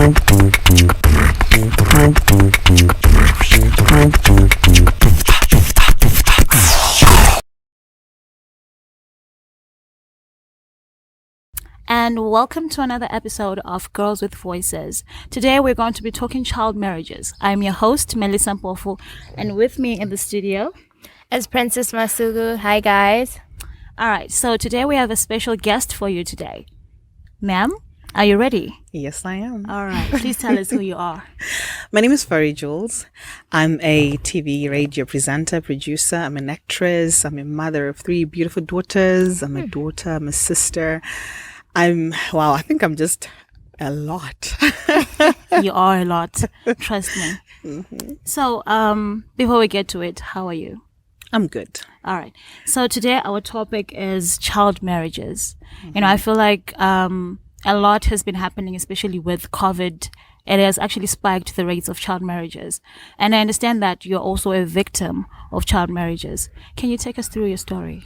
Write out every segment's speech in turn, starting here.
And welcome to another episode of Girls with Voices. Today we're going to be talking child marriages. I'm your host, Melissa Mpofu, and with me in the studio is Princess Masugu. Hi guys. All right, so today we have a special guest for you today. Ma'am, are you ready? Yes, I am. All right, please tell us who you are. My name is Farie Jules. I'm a TV radio presenter, producer. I'm an actress. I'm a mother of 3 beautiful daughters. I'm a daughter. I'm a sister. I think I'm just a lot. You are a lot, trust me. Mm-hmm. So, before we get to it, how are you? I'm good. All right. So today our topic is child marriages. Mm-hmm. I feel like a lot has been happening, especially with COVID. It has actually spiked the rates of child marriages. And I understand that you're also a victim of child marriages. Can you take us through your story?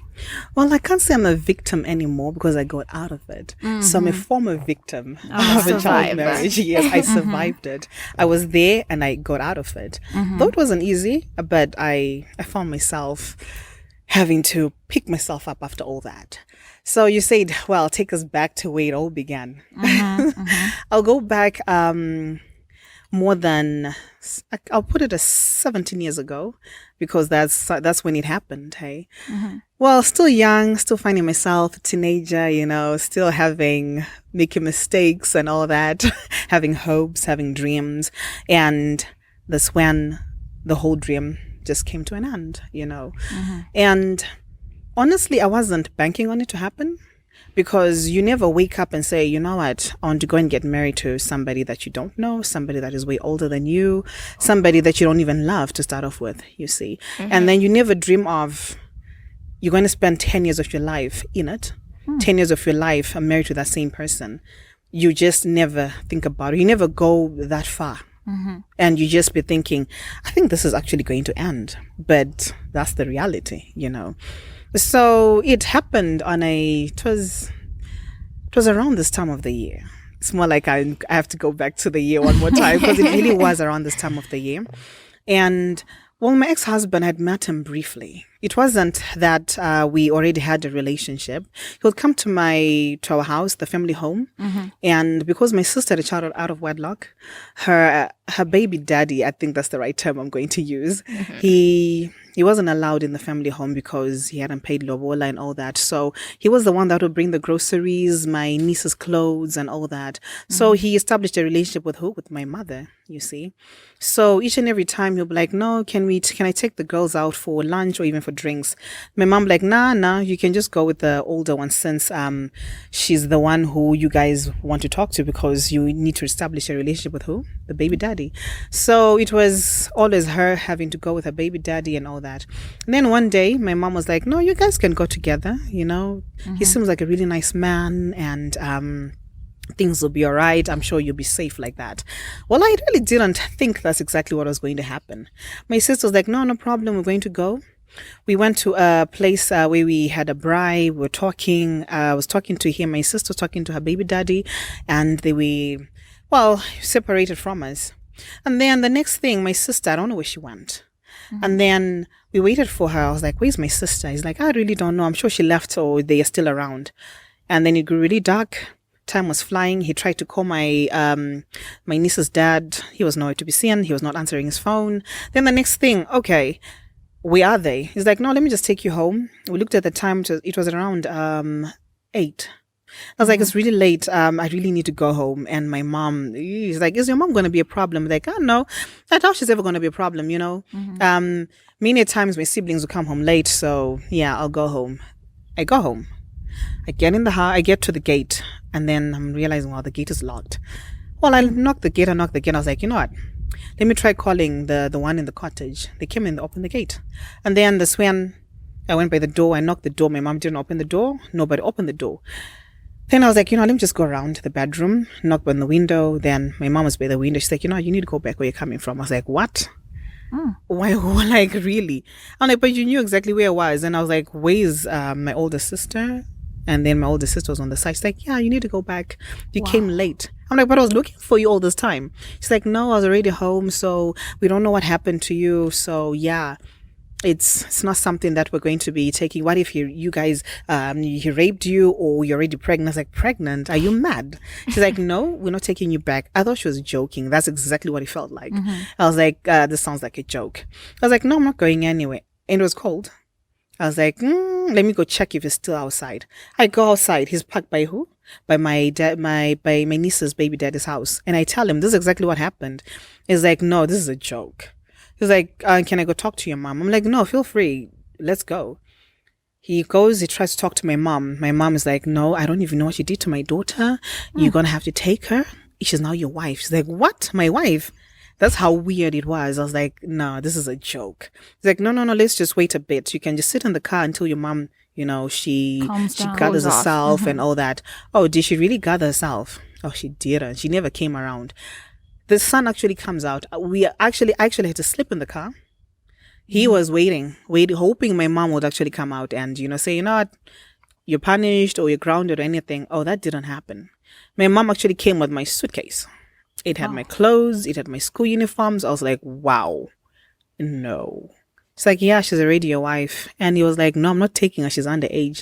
Well, I can't say I'm a victim anymore because I got out of it. Mm-hmm. So I'm a former victim of a child marriage. Yes, I survived it. I was there and I got out of it. Mm-hmm. Though it wasn't easy, but I found myself having to pick myself up after all that. So you said, well, take us back to where it all began. Mm-hmm, mm-hmm. I'll go back more than, I'll put it as 17 years ago, because that's when it happened, hey? Mm-hmm. Well, still young, still finding myself a teenager, still making mistakes and all that, having hopes, having dreams. And that's when the whole dream just came to an end, Mm-hmm. And honestly, I wasn't banking on it to happen, because you never wake up and say, you know what, I want to go and get married to somebody that you don't know, somebody that is way older than you, somebody that you don't even love to start off with, you see. Mm-hmm. And then you never dream of you're going to spend 10 years of your life in it, 10 years of your life married to that same person. You just never think about it. You never go that far. Mm-hmm. And you just be thinking, I think this is actually going to end. But that's the reality, So it happened it was around this time of the year. It's more like I have to go back to the year one more time, because it really was around this time of the year. And well, my ex-husband, had met him briefly. It wasn't that we already had a relationship. He would come to our house, the family home. Mm-hmm. And because my sister had a child out of wedlock, her baby daddy, I think that's the right term I'm going to use, mm-hmm. He wasn't allowed in the family home because he hadn't paid lobola and all that. So he was the one that would bring the groceries, my niece's clothes and all that. Mm-hmm. So he established a relationship with my mother, you see. So each and every time he'll be like, no, can I take the girls out for lunch or even for drinks? My mom like, nah, you can just go with the older one, since she's the one who you guys want to talk to, because you need to establish a relationship with who? The baby daddy. So it was always her having to go with her baby daddy and all that. And then one day my mom was like, no, you guys can go together, Mm-hmm. He seems like a really nice man, and things will be all right. I'm sure you'll be safe like that. Well, I really didn't think that's exactly what was going to happen. My sister was like, no problem, we're going to go. We went to a place where we had a bride. We were talking. I was talking to him. My sister was talking to her baby daddy, and they were, separated from us. And then the next thing, my sister, I don't know where she went. Mm-hmm. And then we waited for her. I was like, where's my sister? He's like, I really don't know. I'm sure she left or they are still around. And then it grew really dark. Time was flying. He tried to call my niece's dad. He was nowhere to be seen. He was not answering his phone. Then the next thing, okay, where are they? He's like, no, let me just take you home. We looked at the time. It was around 8. I was like, it's really late. I really need to go home. And my mom, he's like, is your mom going to be a problem? I'm like, I don't know. I doubt she's ever going to be a problem, Mm-hmm. Many times my siblings will come home late. So yeah, I'll go home. I go home. I get in the house. I get to the gate. And then I'm realizing, the gate is locked. Well, I knocked the gate. I was like, you know what? Let me try calling the one in the cottage. They came in, they opened the gate. And then that's when I went by the door. I knocked the door. My mom didn't open the door. Nobody opened the door. Then I was like, let me just go around to the bedroom, knock on the window. Then my mom was by the window. She's like, you need to go back where you're coming from. I was like, what? Why? Like, really? I'm like, but you knew exactly where I was. And I was like, where's my older sister? And then my older sister was on the side. She's like, yeah, you need to go back. You came late. I'm like, but I was looking for you all this time. She's like, no, I was already home. So we don't know what happened to you. So yeah, it's not something that we're going to be taking. What if you guys, he raped you or you're already pregnant? I was like, pregnant? Are you mad? She's like, no, we're not taking you back. I thought she was joking. That's exactly what it felt like. I was like, this sounds like a joke. I was like, no, I'm not going anywhere. And it was cold. I was like, let me go check if he's still outside. I go outside. He's parked by who? By my dad, by my niece's baby daddy's house. And I tell him, this is exactly what happened. He's like, no, this is a joke. He's like, can I go talk to your mom? I'm like, no, feel free. Let's go. He goes, he tries to talk to my mom. My mom is like, no, I don't even know what you did to my daughter. You're going to have to take her. She's now your wife. She's like, what? My wife? That's how weird it was. I was like, no, this is a joke. He's like, no, let's just wait a bit. You can just sit in the car until your mom, she gathers herself and all that. Oh, did she really gather herself? Oh, she didn't. She never came around. The sun actually comes out. We actually had to sleep in the car. He was waiting, hoping my mom would actually come out and, say, you know what, you're punished or you're grounded or anything. Oh, that didn't happen. My mom actually came with my suitcase. It had my clothes. It had my school uniforms. I was like, wow, no. She's like, yeah, she's already your wife. And he was like, no, I'm not taking her. She's underage.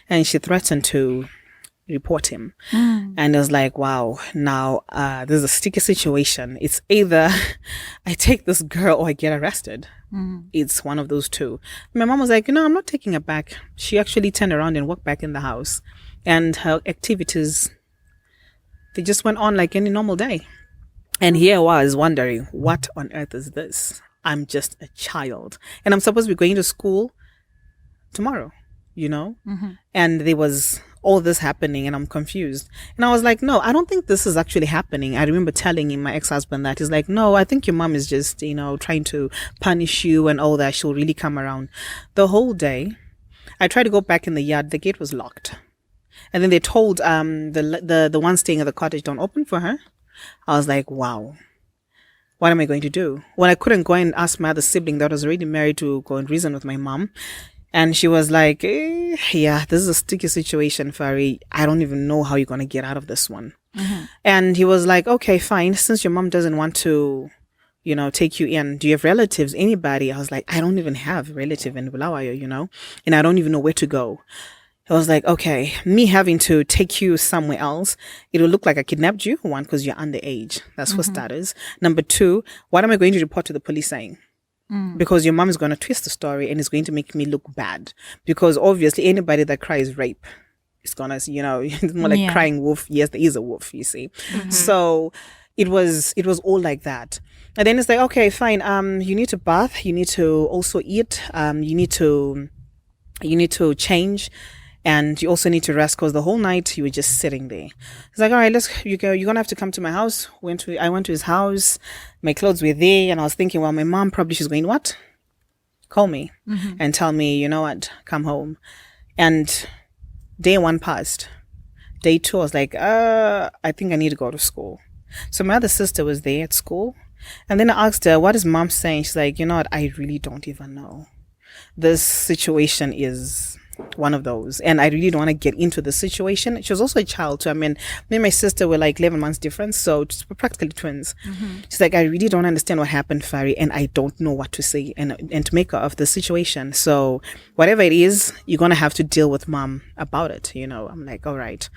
And she threatened to report him. And I was like, wow, now there's a sticky situation. It's either I take this girl or I get arrested. It's one of those two. My mom was like, I'm not taking her back. She actually turned around and walked back in the house. And her activities, they just went on like any normal day. And here I was wondering, what on earth is this? I'm just a child. And I'm supposed to be going to school tomorrow, And there was all this happening and I'm confused. And I was like, no, I don't think this is actually happening. I remember telling my ex-husband that. He's like, no, I think your mom is just, trying to punish you and all that. She'll really come around. The whole day, I tried to go back in the yard. The gate was locked. And then they told the one staying at the cottage, don't open for her. I was like, wow, what am I going to do? Well, I couldn't go and ask my other sibling that was already married to go and reason with my mom. And she was like, yeah, this is a sticky situation, Farie. I don't even know how you're going to get out of this one. And he was like, okay, fine. Since your mom doesn't want to, take you in, do you have relatives, anybody? I was like, I don't even have a relative in Bulawayo, and I don't even know where to go. I was like, okay, me having to take you somewhere else, it will look like I kidnapped you, one, because you're underage. That's for starters. Number two, what am I going to report to the police saying? Because your mom is going to twist the story and it's going to make me look bad. Because obviously anybody that cries rape is going to, it's more like crying wolf. Yes, there is a wolf, you see. So it was all like that. And then it's like, okay, fine. You need to bath. You need to also eat. You need to change. And you also need to rest because the whole night you were just sitting there. It's like, all right, you're going to have to come to my house. I went to his house. My clothes were there. And I was thinking, well, my mom probably she's going, what? Call me and tell me, you know what, come home. And day one passed. Day two, I was like, I think I need to go to school. So my other sister was there at school. And then I asked her, what is mom saying? She's like, you know what, I really don't even know. This situation is one of those, and I really don't want to get into the situation. She was also a child too. I mean, me and my sister were like 11 months difference, so we're practically twins. She's like, I really don't understand what happened, Farie, and I don't know what to say and to make of the situation. So whatever it is, you're gonna have to deal with mom about it. I'm like, all right.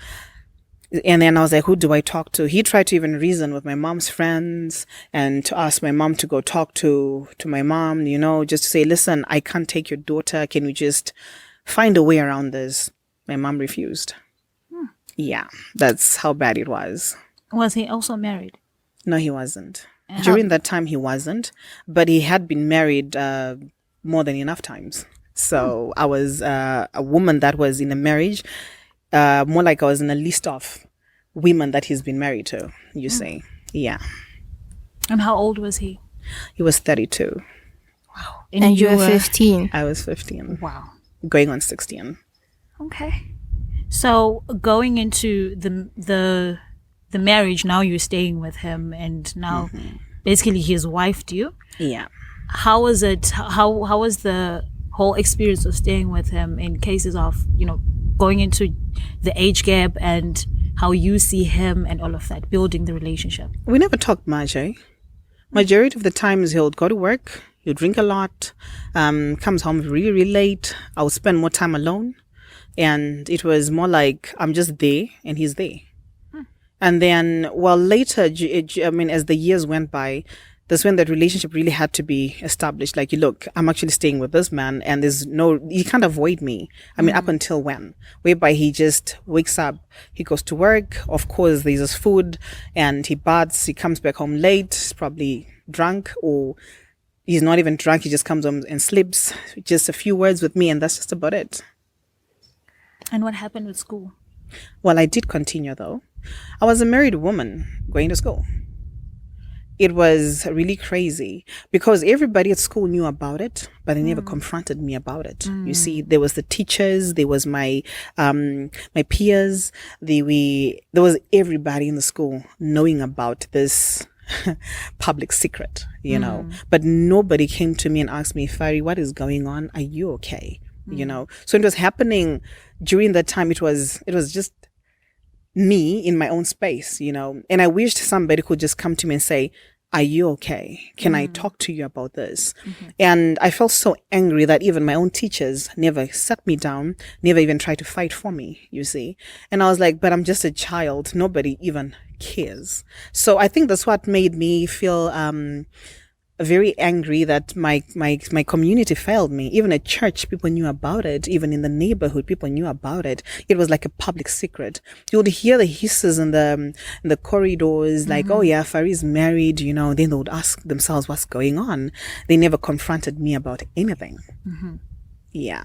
And then I was like, who do I talk to? He tried to even reason with my mom's friends and to ask my mom to go talk to my mom, just to say, listen, I can't take your daughter. Can we just find a way around this? My mom refused. Yeah, that's how bad it was. Was he also married? No, he wasn't. During that time, he wasn't. But he had been married more than enough times. So I was a woman that was in a marriage. More like I was in a list of women that he's been married to, you say. Yeah. And how old was he? He was 32. Wow. And you were 15. I was 15. Wow. Going on 16. Okay. So going into the marriage, now you're staying with him and now basically his wife, do you? Yeah. How was it? How was the whole experience of staying with him in cases of, going into the age gap and how you see him and all of that, building the relationship? We never talked much, eh? Majority of the times he'll go to work, he'll drink a lot, comes home really, really late. I'll spend more time alone. And it was more like I'm just there and he's there. And then, well, later, as the years went by, that's when that relationship really had to be established. Like, look, I'm actually staying with this man and you can't avoid me. Up until when? Whereby he just wakes up, he goes to work, of course, there's his food and he baths, he comes back home late, he's probably drunk, or he's not even drunk, he just comes home and sleeps. Just a few words with me and that's just about it. And what happened with school? Well, I did continue though. I was a married woman going to school. It was really crazy because everybody at school knew about it, but they never confronted me about it. You see, there was the teachers, there was my peers, there was everybody in the school knowing about this public secret, but nobody came to me and asked me, Farie, what is going on? Are you okay? So it was happening during that time. It was just me in my own space, and I wished somebody could just come to me and say, are you okay? Can I talk to you about this? And I felt so angry that even my own teachers never sat me down, never even tried to fight for me, you see. And I was like, but I'm just a child. Nobody even cares. So I think that's what made me feel very angry that my community failed me. Even at church, people knew about it. Even in the neighborhood, people knew about it. It was like a public secret. You would hear the hisses in the corridors, like, oh yeah, Farie's married, then they would ask themselves what's going on. They never confronted me about anything. Yeah.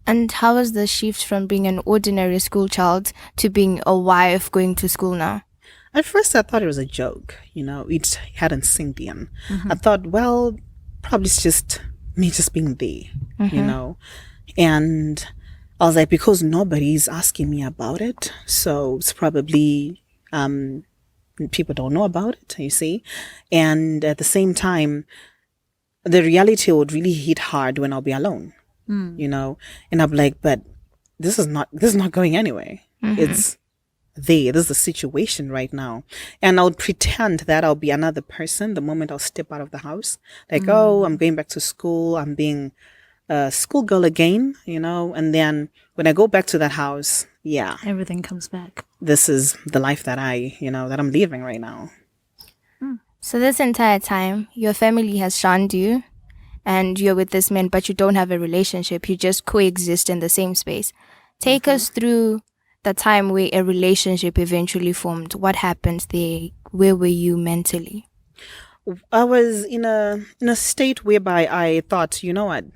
And how was the shift from being an ordinary school child to being a wife going to school now? At first, I thought it was a joke. It hadn't sinked in. I thought, well, probably it's just me just being there, And I was like, because nobody's asking me about it, so it's probably people don't know about it, you see. And at the same time, the reality would really hit hard when I'll be alone, And I'm like, but this is not going anywhere. It's there. This is the situation right now. And I would pretend that I'll be another person the moment I'll step out of the house. Like, oh, I'm going back to school. I'm being a schoolgirl again, And then when I go back to that house, yeah. Everything comes back. This is the life that that I'm living right now. So this entire time, your family has shunned you and you're with this man, but you don't have a relationship. You just coexist in the same space. Take us through the time where a relationship eventually formed. What happened there? Where were you mentally? I was in a state whereby I thought, you know what,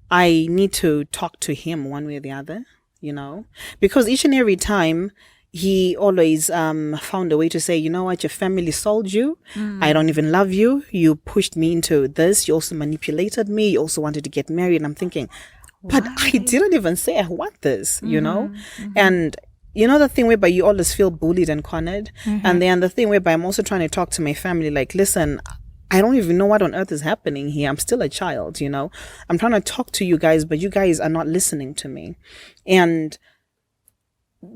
I need to talk to him one way or the other, because each and every time he always found a way to say, you know what, your family sold you. I don't even love you. You pushed me into this. You also manipulated me. You also wanted to get married. And I'm thinking, but I didn't even say I want this, And the thing whereby you always feel bullied and cornered. And then the thing whereby I'm also trying to talk to my family, like, listen, I don't even know what on earth is happening here. I'm still a child, I'm trying to talk to you guys, but you guys are not listening to me. And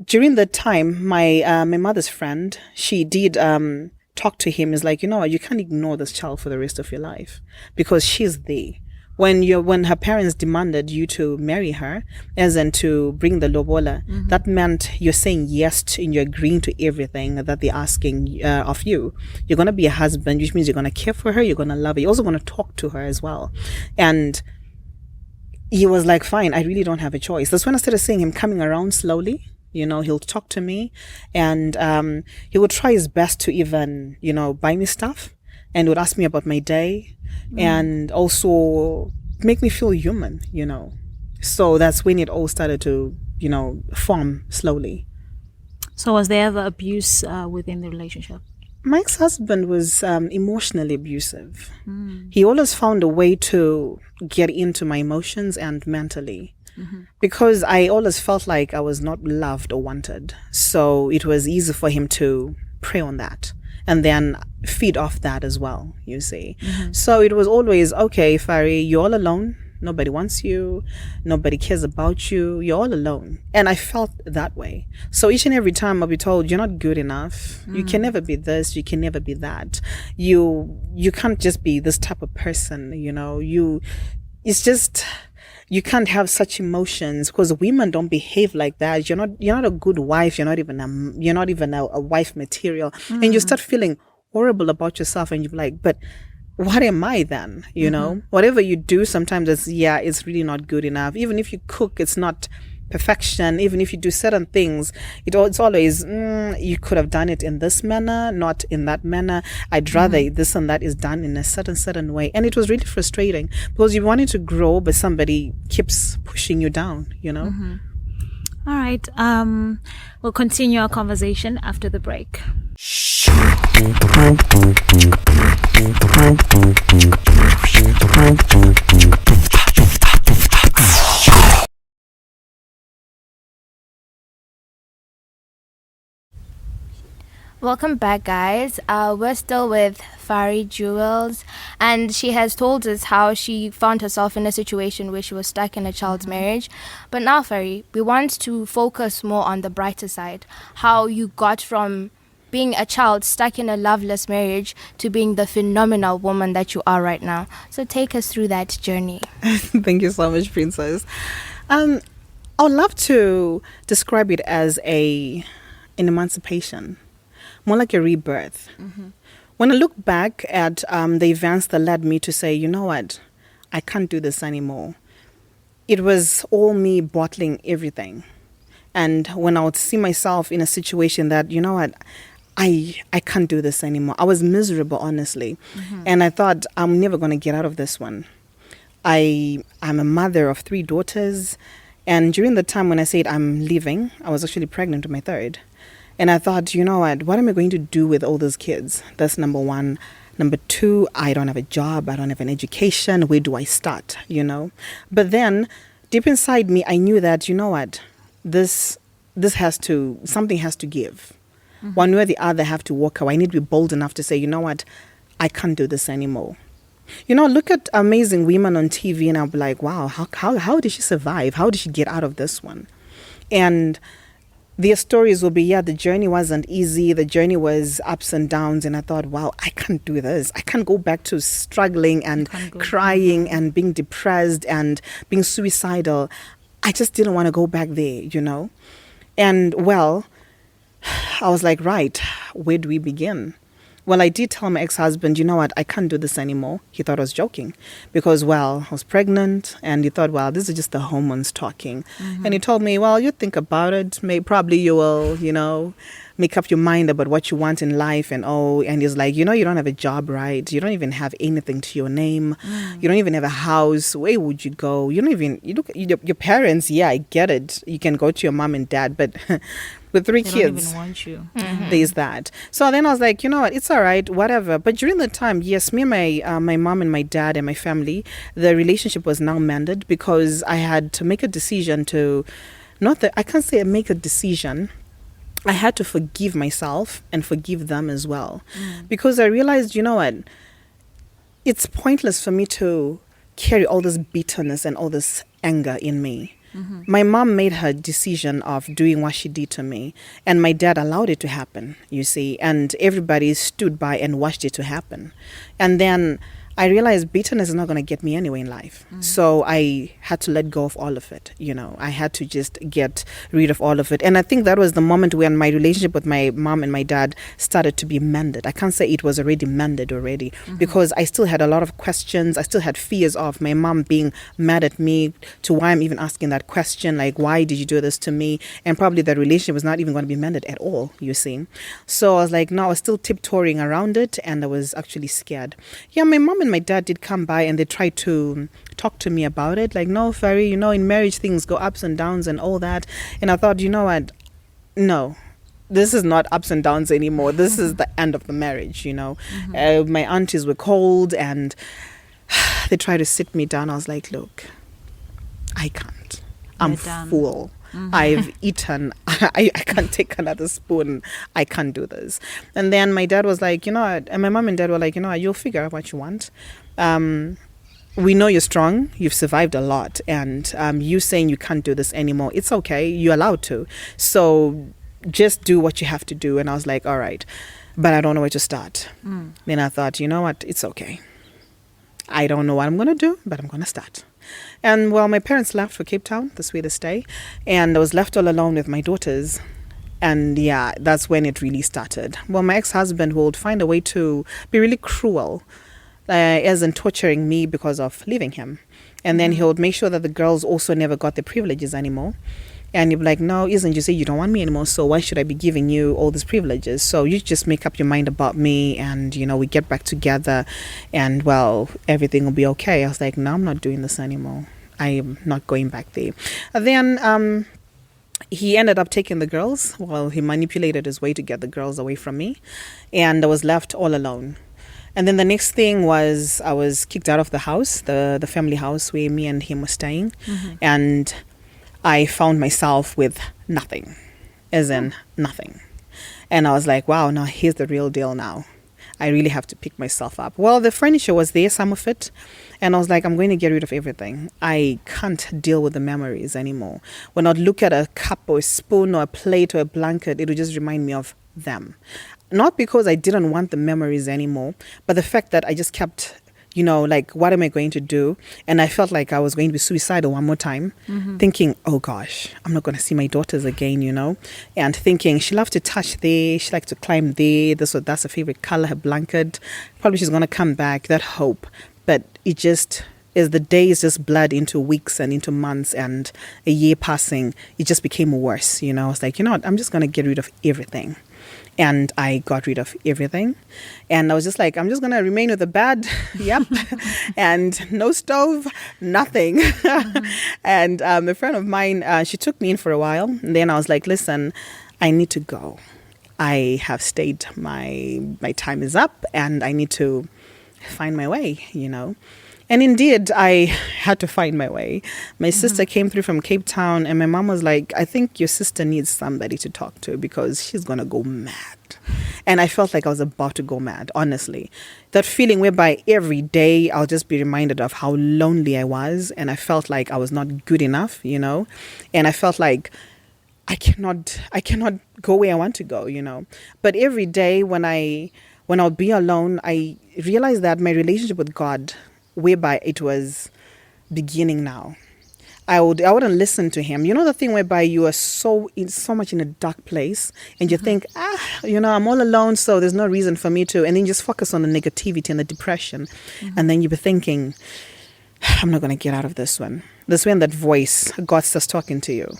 during that time, my mother's friend, she did talk to him. Is like, you can't ignore this child for the rest of your life because she's there. When her parents demanded you to marry her, as in to bring the lobola, that meant you're saying yes to, and you're agreeing to everything that they're asking of you. You're going to be a husband, which means you're going to care for her, you're going to love her, you're also going to talk to her as well. And he was like, fine, I really don't have a choice. That's when I started seeing him coming around slowly. He'll talk to me and he would try his best to even, buy me stuff and would ask me about my day. And also make me feel human, So that's when it all started to, form slowly. So was there ever abuse within the relationship? My ex-husband was emotionally abusive. He always found a way to get into my emotions and mentally. Because I always felt like I was not loved or wanted. So it was easy for him to prey on that. And then feed off that as well, you see. So it was always, okay, Farie, you're all alone. Nobody wants you. Nobody cares about you. You're all alone. And I felt that way. So each and every time I'll be told, you're not good enough. You can never be this. You can never be that. You can't just be this type of person. It's just, you can't have such emotions because women don't behave like that. You're not a good wife. You're not even a wife material. And you start feeling horrible about yourself, and you're like, but what am I then? Whatever you do, sometimes it's really not good enough. Even if you cook, it's not perfection. Even if you do certain things, it's always you could have done it in this manner, not in that manner. I'd rather this and that is done in a certain way. And it was really frustrating because you wanted to grow, but somebody keeps pushing you down. All right. We'll continue our conversation after the break. Welcome back, guys. We're still with Farie Jules, and she has told us how she found herself in a situation where she was stuck in a child's marriage. But now, Farie, we want to focus more on the brighter side, how you got from being a child stuck in a loveless marriage to being the phenomenal woman that you are right now. So take us through that journey. Thank you so much, Princess. I would love to describe it as an emancipation, more like a rebirth. When I look back at the events that led me to say, you know what, I can't do this anymore, it was all me bottling everything. And when I would see myself in a situation that, you know what, I can't do this anymore, I was miserable, honestly. And I thought, I'm never going to get out of this one. I'm a mother of 3 daughters. And during the time when I said I'm leaving, I was actually pregnant with my 3rd. And I thought, you know what am I going to do with all those kids? That's number 1. Number 2, I don't have a job. I don't have an education. Where do I start, But then deep inside me, I knew that, you know what, something has to give. One way or the other, I have to walk away. I need to be bold enough to say, you know what, I can't do this anymore. Look at amazing women on TV and I'll be like, wow, how did she survive? How did she get out of this one? And their stories will be, the journey wasn't easy. The journey was ups and downs. And I thought, wow, I can't do this. I can't go back to struggling and crying and being depressed and being suicidal. I just didn't want to go back there, And well, I was like, right, where do we begin? Well, I did tell my ex-husband, you know what, I can't do this anymore. He thought I was joking because, I was pregnant and he thought, this is just the hormones talking. And he told me, you think about it. Probably you will, make up your mind about what you want in life and he's like, you don't have a job, right? You don't even have anything to your name. You don't even have a house. Where would you go? You look at your parents. Yeah, I get it. You can go to your mom and dad, but with 3 kids, they don't even want you. There's that. So then I was like, you know what, it's all right, whatever. But during the time, yes, me and my mom and my dad and my family, the relationship was now mended because I had to make a decision I can't say make a decision. I had to forgive myself and forgive them as well. Because I realized, you know what, it's pointless for me to carry all this bitterness and all this anger in me. My mom made her decision of doing what she did to me, and my dad allowed it to happen, you see, and everybody stood by and watched it to happen. And then I realized bitterness is not going to get me anywhere in life. So I had to let go of all of it. I had to just get rid of all of it. And I think that was the moment when my relationship with my mom and my dad started to be mended. I can't say it was already mended already because I still had a lot of questions. I still had fears of my mom being mad at me to why I'm even asking that question, like, why did you do this to me? And probably the relationship was not even going to be mended at all, you see. So I was like, no, I was still tiptoeing around it and I was actually scared. Yeah, my mom and my dad did come by and they tried to talk to me about it, like, no, Farie, in marriage things go ups and downs and all that. And I thought, you know what, no, this is not ups and downs anymore. This is the end of the marriage. My aunties were cold and they tried to sit me down. I was like, look, I can't, I'm full. I've eaten. I can't take another spoon. I can't do this. And then my dad was like, and my mom and dad were like, you'll figure out what you want. we know you're strong. You've survived a lot. And you saying you can't do this anymore, it's okay. You're allowed to. So just do what you have to do. And I was like, all right. But I don't know where to start. Then I thought, you know what? It's okay. I don't know what I'm going to do, but I'm going to start. And well, my parents left for Cape Town, that's where they stay. And I was left all alone with my daughters. And yeah, that's when it really started. Well, my ex-husband would find a way to be really cruel, as in torturing me because of leaving him. And then he would make sure that the girls also never got their privileges anymore. And you'd be like, no, isn't you say you don't want me anymore, so why should I be giving you all these privileges? So you just make up your mind about me, and, you know, we get back together, and, well, everything will be okay. I was like, no, I'm not doing this anymore. I am not going back there. And then he ended up taking the girls. Well, he manipulated his way to get the girls away from me, and I was left all alone. And then the next thing was I was kicked out of the house, the family house where me and him were staying. And I found myself with nothing, as in nothing. And I was like, wow, now here's the real deal now. I really have to pick myself up. Well, the furniture was there, some of it. And I was like, I'm going to get rid of everything. I can't deal with the memories anymore. When I'd look at a cup or a spoon or a plate or a blanket, it would just remind me of them. Not because I didn't want the memories anymore, but the fact that I just kept, you know, like, what am I going to do? And I felt like I was going to be suicidal one more time, thinking, oh gosh, I'm not going to see my daughters again, you know, and thinking she loves to touch there, she likes to climb there, that's her favorite color, her blanket, probably she's going to come back, that hope. But it just, as the days just blurred into weeks and into months and a year passing, it just became worse, you know. I was like, you know what, I'm just going to get rid of everything. And I got rid of everything. And I was just like, I'm just going to remain with the bed. Yep. And no stove, nothing. And a friend of mine, she took me in for a while. And then I was like, listen, I need to go. I have stayed, my time is up, and I need to find my way, you know. And indeed, I had to find my way. My sister came through from Cape Town, and my mom was like, I think your sister needs somebody to talk to because she's going to go mad. And I felt like I was about to go mad, honestly. That feeling whereby every day I'll just be reminded of how lonely I was, and I felt like I was not good enough, you know. And I felt like I cannot go where I want to go, you know. But every day when I'll be alone, I realized that my relationship with God, whereby it was beginning now, I wouldn't listen to him. You know, the thing whereby you are so much in a dark place, and you think, you know, I'm all alone, so there's no reason for me to, and then you just focus on the negativity and the depression, and then you be thinking, I'm not going to get out of this one. That's when that voice, God starts talking to you.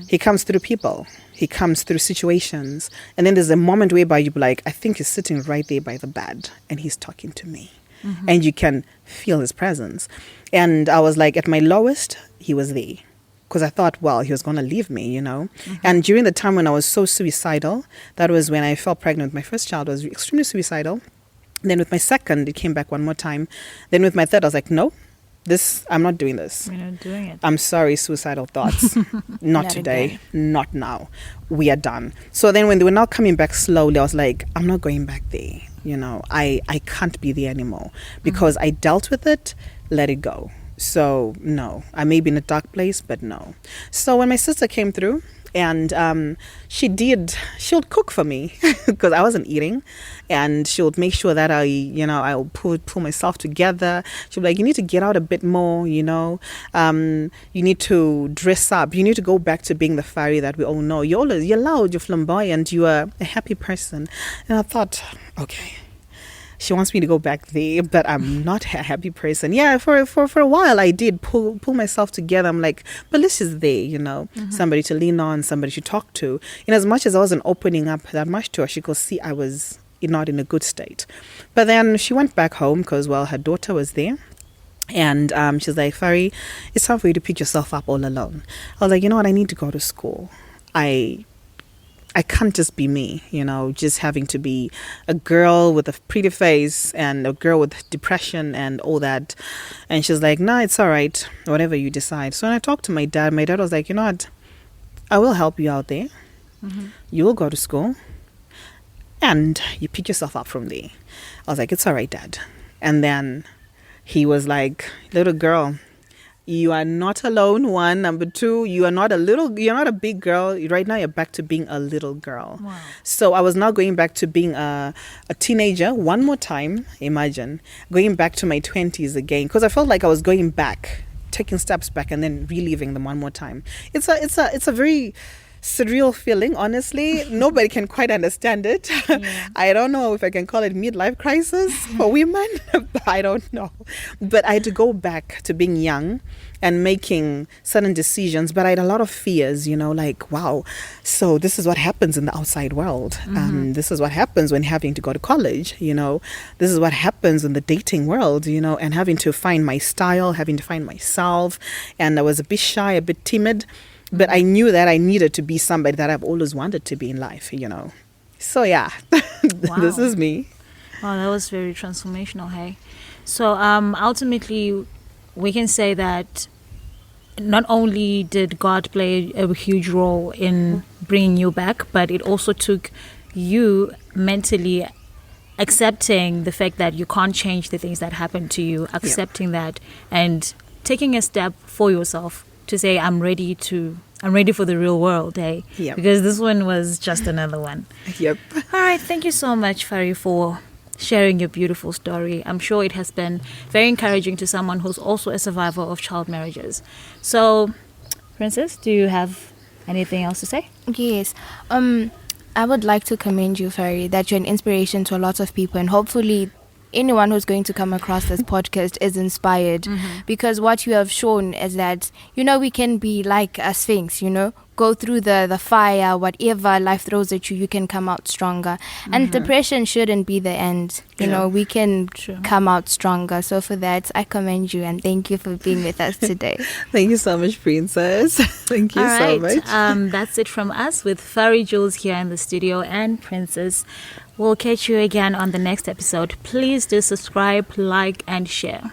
He comes through people. He comes through situations. And then there's a moment whereby you be like, I think he's sitting right there by the bed, and he's talking to me. And you can feel his presence. And I was like, at my lowest, he was there. Because I thought, well, he was going to leave me, you know. And during the time when I was so suicidal, that was when I fell pregnant with my first child. I was extremely suicidal. Then with my second, it came back one more time. Then with my third, I was like, no, I'm not doing this. We're not doing it. I'm sorry, suicidal thoughts. Not today. Not now. We are done. So then when they were now coming back slowly, I was like, I'm not going back there. You know, I can't be there anymore because I dealt with it, let it go. So no, I may be in a dark place, but no. So when my sister came through, and she would cook for me because I wasn't eating, and she would make sure that I'll pull myself together. She'd be like, you need to get out a bit more, you know, you need to dress up, you need to go back to being the Farie that we all know. You're loud, you're flamboyant, you are a happy person. And I thought, okay, she wants me to go back there, but I'm not a happy person. Yeah, for a while I did pull myself together. I'm like, but this is there, you know, somebody to lean on, somebody to talk to. And as much as I wasn't opening up that much to her, she could see I was not in a good state. But then she went back home because, well, her daughter was there. And she's like, Farie, it's time for you to pick yourself up all alone. I was like, you know what, I need to go to school. I can't just be me, you know, just having to be a girl with a pretty face and a girl with depression and all that. And she's like, no, it's all right, whatever you decide. So when I talked to my dad was like, you know what, I will help you out there. You will go to school and you pick yourself up from there. I was like, it's all right, Dad. And then he was like, little girl, you are not alone. One. Number two, you're not a big girl. Right now, you're back to being a little girl. Wow. So I was now going back to being a teenager one more time. Imagine going back to my 20s again, because I felt like I was going back, taking steps back, and then reliving them one more time. It's a very surreal feeling, honestly. Nobody can quite understand it. Yeah. I don't know if I can call it midlife crisis for women. I don't know. But I had to go back to being young and making certain decisions, but I had a lot of fears, like, wow, so this is what happens in the outside world. This is what happens when having to go to college, this is what happens in the dating world, and having to find my style, having to find myself. And I was a bit shy, a bit timid. But I knew that I needed to be somebody that I've always wanted to be in life, So, yeah, Wow. This is me. Wow, that was very transformational, hey? So, ultimately, we can say that not only did God play a huge role in bringing you back, but it also took you mentally accepting the fact that you can't change the things that happened to you, accepting that, and taking a step for yourself to say, I'm ready for the real world, eh? Yep. Because this one was just another one. Yep. All right, thank you so much, Farie, for sharing your beautiful story. I'm sure it has been very encouraging to someone who's also a survivor of child marriages. So, Princess, do you have anything else to say? Yes. I would like to commend you, Farie, that you're an inspiration to a lot of people, and hopefully anyone who's going to come across this podcast is inspired, because what you have shown is that, we can be like a sphinx, go through the fire, whatever life throws at you, you can come out stronger. And depression shouldn't be the end. We can come out stronger. So for that, I commend you and thank you for being with us today. Thank you so much, Princess. Thank you so much. That's it from us with Farie Jules here in the studio and Princess. We'll catch you again on the next episode. Please do subscribe, like, and share.